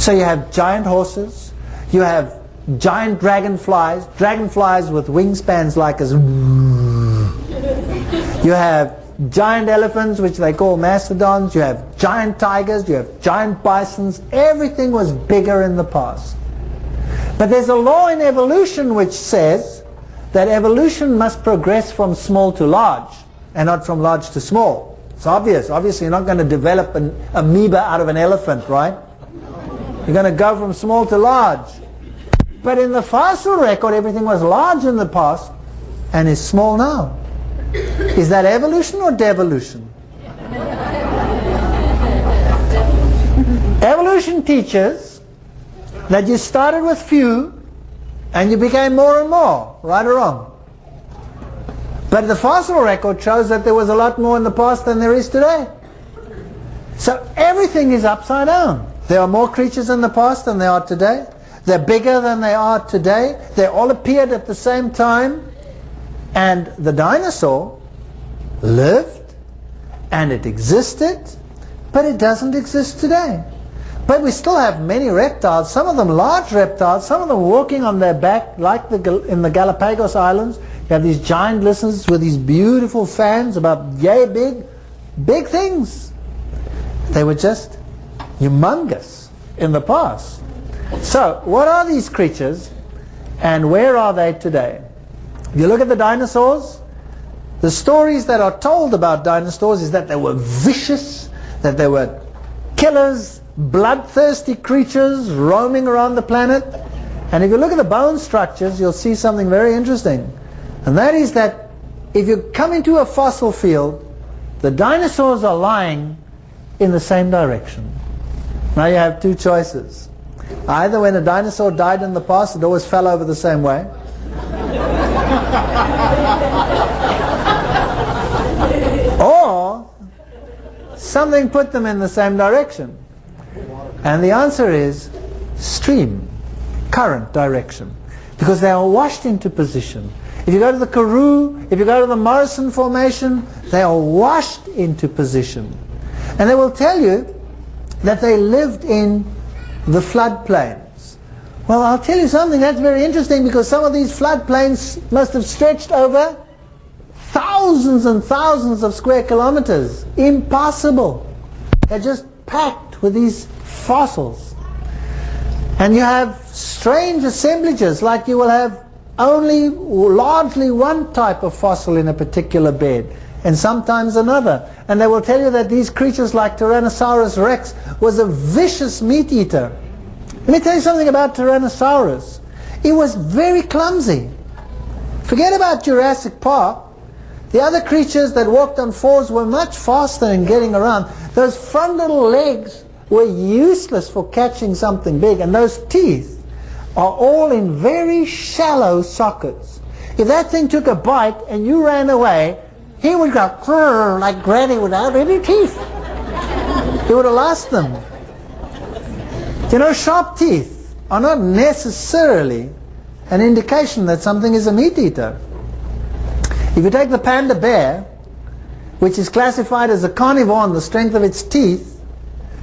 So you have giant horses, you have giant dragonflies, dragonflies with wingspans like us. You have giant elephants, which they call mastodons, you have giant tigers, you have giant bisons. Everything was bigger in the past. But there's a law in evolution which says that evolution must progress from small to large and not from large to small. It's obvious. Obviously, you're not going to develop an amoeba out of an elephant, right? You're going to go from small to large. But in the fossil record, everything was large in the past and is small now. Is that evolution or devolution? Evolution teaches that you started with few and you became more and more, right or wrong? But the fossil record shows that there was a lot more in the past than there is today. So everything is upside down. There are more creatures in the past than there are today. They're bigger than they are today. They all appeared at the same time. And the dinosaur lived and it existed, but it doesn't exist today. But we still have many reptiles, some of them large reptiles, some of them walking on their back like in the Galapagos Islands. You have these giant lizards with these beautiful fans about yay big, big things. They were just humongous in the past. So what are these creatures and where are they today? If you look at the dinosaurs, the stories that are told about dinosaurs is that they were vicious, that they were killers, bloodthirsty creatures roaming around the planet. And if you look at the bone structures, you'll see something very interesting. And that is that if you come into a fossil field, the dinosaurs are lying in the same direction. Now you have two choices. Either when a dinosaur died in the past, it always fell over the same way. Or something put them in the same direction. And the answer is stream, current direction. Because they are washed into position. If you go to the Karoo, if you go to the Morrison Formation, they are washed into position. And they will tell you that they lived in the floodplains. Well, I'll tell you something that's very interesting, because some of these floodplains must have stretched over thousands and thousands of square kilometers. Impossible. They're just packed with these fossils. And you have strange assemblages, like you will have only largely one type of fossil in a particular bed, and sometimes another. And they will tell you that these creatures like Tyrannosaurus rex was a vicious meat eater. Let me tell you something about Tyrannosaurus. It was very clumsy. Forget about Jurassic Park. The other creatures that walked on fours were much faster in getting around. Those front little legs were useless for catching something big, and those teeth are all in very shallow sockets. If that thing took a bite and you ran away, he would go like Granny without any teeth. He would have lost them. You know, sharp teeth are not necessarily an indication that something is a meat eater. If you take the panda bear, which is classified as a carnivore on the strength of its teeth,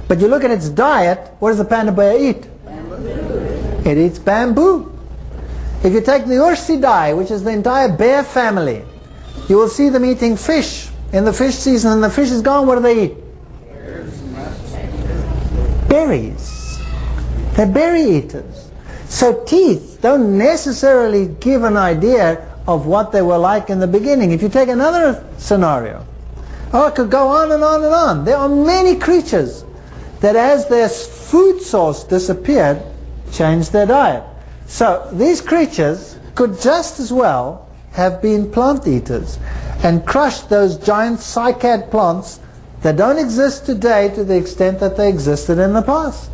but you look at its diet, what does the panda bear eat? It eats bamboo. If you take the Ursidae, which is the entire bear family, you will see them eating fish in the fish season, and the fish is gone. What do they eat? Berries. They're berry eaters. So teeth don't necessarily give an idea of what they were like in the beginning. If you take another scenario, it could go on and on and on. There are many creatures that as their food source disappeared, changed their diet. So these creatures could just as well have been plant eaters and crushed those giant cycad plants that don't exist today to the extent that they existed in the past.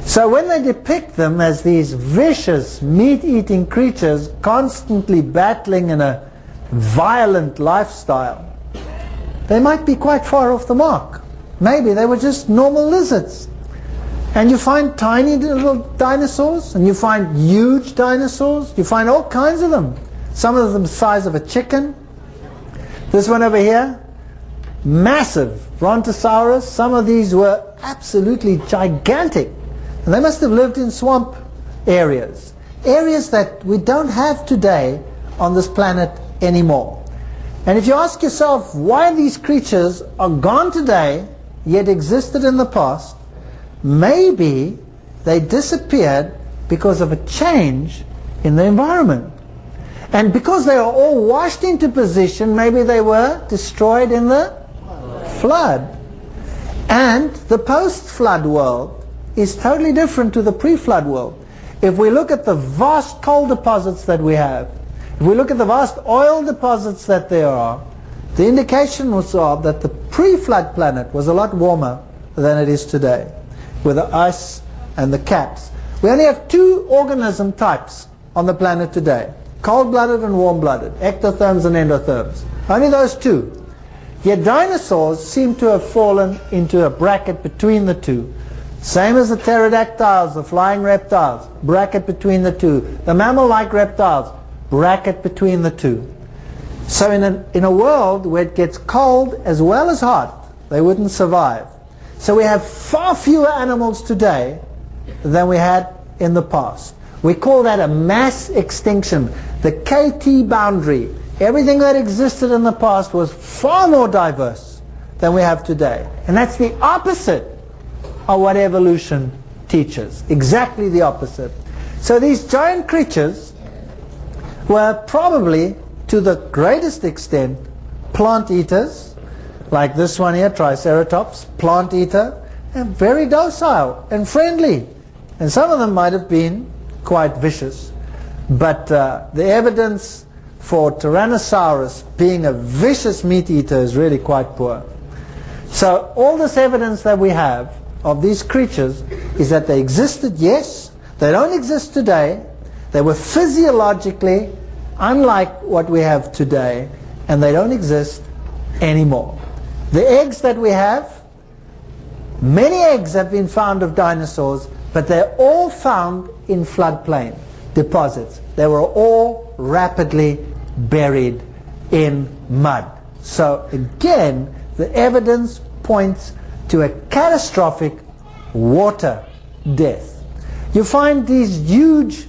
So when they depict them as these vicious meat-eating creatures constantly battling in a violent lifestyle, they might be quite far off the mark. Maybe they were just normal lizards. And you find tiny little dinosaurs, and you find huge dinosaurs, you find all kinds of them. Some of them the size of a chicken. This one over here, massive Brontosaurus. Some of these were absolutely gigantic. And they must have lived in swamp areas, areas that we don't have today on this planet anymore. And if you ask yourself why these creatures are gone today, yet existed in the past, maybe they disappeared because of a change in the environment. And because they are all washed into position, maybe they were destroyed in the flood. And the post-flood world is totally different to the pre-flood world. If we look at the vast coal deposits that we have, if we look at the vast oil deposits that there are, the indication was that the pre-flood planet was a lot warmer than it is today, with the ice and the caps. We only have two organism types on the planet today: cold-blooded and warm-blooded, ectotherms and endotherms. Only those two. Yet dinosaurs seem to have fallen into a bracket between the two. Same as the pterodactyls, the flying reptiles, bracket between the two. The mammal-like reptiles, bracket between the two. So in a world where it gets cold as well as hot, they wouldn't survive. So we have far fewer animals today than we had in the past. We call that a mass extinction, the KT boundary. Everything that existed in the past was far more diverse than we have today. And that's the opposite of what evolution teaches. Exactly the opposite. So these giant creatures were probably, to the greatest extent, plant eaters, like this one here, Triceratops, plant eater, and very docile and friendly. And some of them might have been quite vicious. But the evidence for Tyrannosaurus being a vicious meat eater is really quite poor. So all this evidence that we have of these creatures is that they existed, yes. They don't exist today. They were physiologically unlike what we have today, and they don't exist anymore. The eggs that we have, many eggs have been found of dinosaurs, but they're all found in floodplain deposits. They were all rapidly buried in mud. So again, the evidence points to a catastrophic water death. You find these huge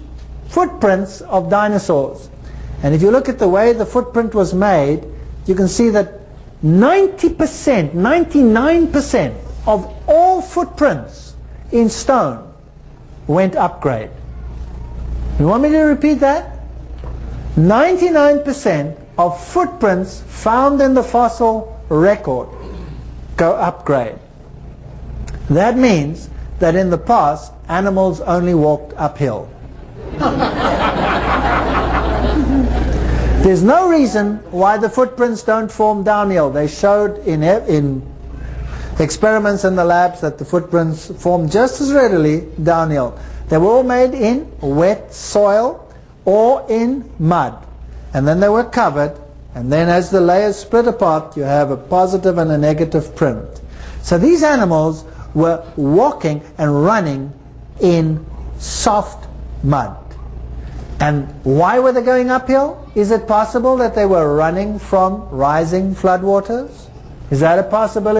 footprints of dinosaurs. And if you look at the way the footprint was made, you can see that 90%, 99% of all footprints in stone went upgrade. You want me to repeat that? 99% of footprints found in the fossil record go upgrade. That means that in the past, animals only walked uphill. There's no reason why the footprints don't form downhill. They showed in experiments in the labs that the footprints form just as readily downhill. They were all made in wet soil or in mud. And then they were covered, and then as the layers split apart, you have a positive and a negative print. So these animals were walking and running in soft mud. And why were they going uphill? Is it possible that they were running from rising floodwaters? Is that a possibility?